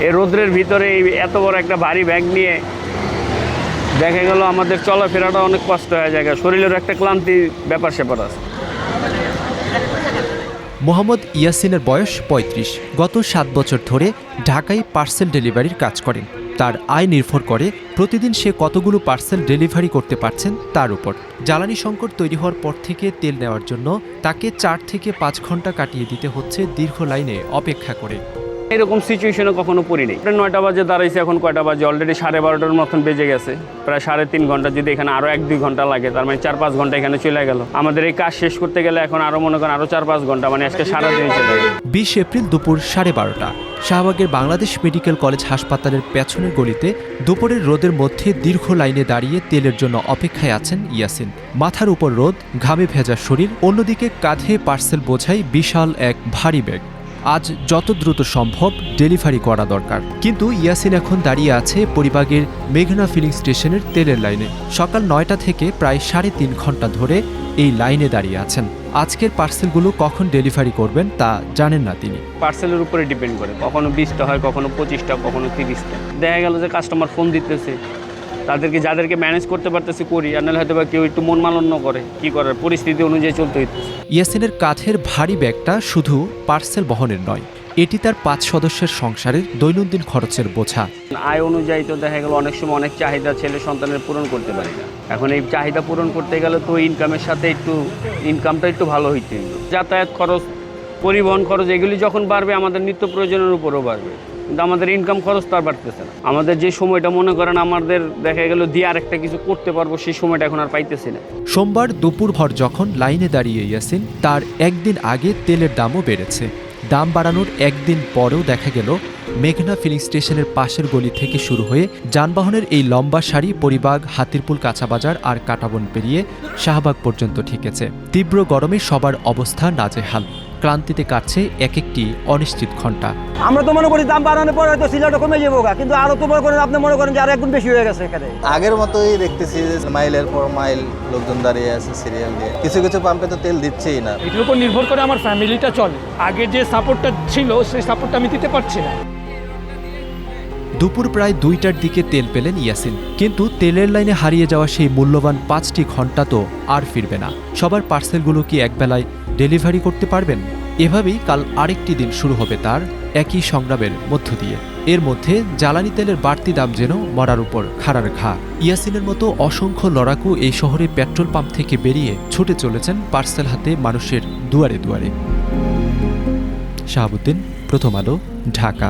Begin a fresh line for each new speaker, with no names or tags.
এই রোদ্রের ভিতরে এই এত বড় একটা ভারী ব্যাগ নিয়ে দেখা গেল আমাদের চলাফেরাটা অনেক কষ্ট হয়ে যায়, শরীরের একটা ক্লান্তি ব্যাপার স্যাপার আছে।
মোহাম্মদ ইয়াসিনের বয়স ৩৫। গত ৭ বছর ধরে ঢাকায় পার্সেল ডেলিভারির কাজ করেন। তার আয় নির্ভর করে প্রতিদিন সে কতগুলো পার্সেল ডেলিভারি করতে পারছেন তার উপর। জ্বালানি সংকট তৈরি হওয়ার পর থেকে তেল নেওয়ার জন্য তাকে ৪ থেকে ৫ ঘন্টা কাটিয়ে দিতে হচ্ছে দীর্ঘ লাইনে অপেক্ষা করে।
এরকম সিচুয়েশনে কখনো পড়িনি। ৯টা বাজে দাঁড়াইছে, এখন কয়টা বাজে? অলরেডি 12:30-র মতন বেজে গেছে। প্রায় ৩.৫ ঘন্টা, যদি এখানে আরও ১-২ ঘন্টা লাগে তার মানে ৪-৫ ঘন্টা এখানে চলে গেল। আমাদের এই কাজ শেষ করতে গেলে এখন আরও মনে করেন আরও ৪-৫ ঘন্টা, মানে আজকে সারাদিন চলে গেল।
২০ এপ্রিল দুপুর 12:30 শাহবাগের বাংলাদেশ মেডিকেল কলেজ হাসপাতালের পেছনের গলিতে দুপুরের রোদের মধ্যে দীর্ঘ লাইনে দাঁড়িয়ে তেলের জন্য অপেক্ষায় আছেন ইয়াসিন। মাথার উপর রোদ, ঘামে ভেজা শরীর, অন্যদিকে কাঁধে পার্সেল বোঝাই বিশাল এক ভারী ব্যাগ। আজ যত দ্রুত সম্ভব ডেলিভারি করা দরকার। কিন্তু ইয়াসিন এখন দাঁড়িয়ে আছে পরিবাগের মেঘনা ফিলিং স্টেশনের তেলের লাইনে। সকাল ৯টা থেকে প্রায় ৩.৫ ঘন্টা ধরে এই লাইনে দাঁড়িয়ে আছেন। আজকের পার্সেলগুলো কখন ডেলিভারি করবেন তা জানেন না তিনি।
পার্সেলের উপরে ডিপেন্ড করে, কখনো 20টা হয়, কখনো 25টা, কখনো 30টা। দেখা গেল যে কাস্টমার ফোন দিতেছে, যাদেরকে ম্যানেজ করতে পারতেছি করি, আর নাহলে হয়তো বা কেউ একটু মন মালন্য করে, কি করার, পরিস্থিতি অনুযায়ী চলতে হইতেছে।
ইয়াসিনের কাঁধের ভারী ব্যাগটা শুধু পার্সেল বহনের নয়, এটি তার ৫ সদস্যের সংসারের দৈনন্দিন খরচের বোঝা।
আয় অনুযায়ী তো দেখা গেল অনেক সময় অনেক চাহিদা ছেলে সন্তানের পূরণ করতে পারি না। এখন এই চাহিদা পূরণ করতে গেলে তো ইনকামের সাথে ইনকামটা একটু ভালো হইতে হইল। যাতায়াত খরচ, পরিবহন খরচ, এগুলি যখন বাড়বে আমাদের নিত্য প্রয়োজনের উপরও বাড়বে, কিন্তু আমাদের ইনকাম খরচ তো আর বাড়তেছে না। আমাদের যে সময়টা মনে করেন আমাদের দেখা গেল দিয়ে আরেকটা কিছু করতে পারবো, সেই সময়টা এখন আর পাইতেছি না।
সোমবার দুপুরভর যখন লাইনে দাঁড়িয়ে ইয়াসিন, তার একদিন আগে তেলের দামও বেড়েছে। দাম বাড়ানোর একদিন পরেও দেখা গেল মেঘনা ফিলিং স্টেশনের পাশের গলি থেকে শুরু হয়ে যানবাহনের এই লম্বা সারি পরিবাগ, হাতিরপুল, কাঁচাবাজার আর কাঁটাবন পেরিয়ে শাহবাগ পর্যন্ত ঠেকেছে। তীব্র গরমে সবার অবস্থা নাজেহাল। ক্লান্তিতে কাটছে এক একটি অনিশ্চিত ঘন্টা।
আমরা তো মনে করি দাম বাড়ানোর পরে হয়তো সিলিন্ডার কমে যাবো, কিন্তু আরো তো মনে করেন, আপনি মনে করেন যে আরো একগুণ বেশি হয়ে গেছে এখানে।
আগের মতোই দেখতেছি যে মাইলের পর মাইল লোকজন দাঁড়িয়ে আছে সিরিয়াল দিয়ে। কিছু কিছু পাম্পে তো তেল দিচ্ছেই না।
এটার উপর নির্ভর করে আমার ফ্যামিলিটা চলে। আগে যে সাপোর্টটা ছিল সেই সাপোর্টটা আমি দিতে পারছি না।
দুপুর প্রায় 2টার দিকে তেল পেলেন ইয়াসিন, কিন্তু তেলের লাইনে হারিয়ে যাওয়া সেই মূল্যবান 5টি ঘন্টা তো আর ফিরবে না। সবার পার্সেলগুলো কি একবেলায় ডেলিভারি করতে পারবেন? এভাবেই কাল আরেকটি দিন শুরু হবে তার একই সংগ্রামের মধ্য দিয়ে। এর মধ্যে জ্বালানি তেলের বাড়তি দাম যেন মরার উপর খাড়ার ঘা। ইয়াসিনের মতো অসংখ্য লড়াকু এই শহরে পেট্রোল পাম্প থেকে বেরিয়ে ছুটে চলেছেন পার্সেল হাতে মানুষের দুয়ারে দুয়ারে। শাহাবুদ্দিন, প্রথম আলো, ঢাকা।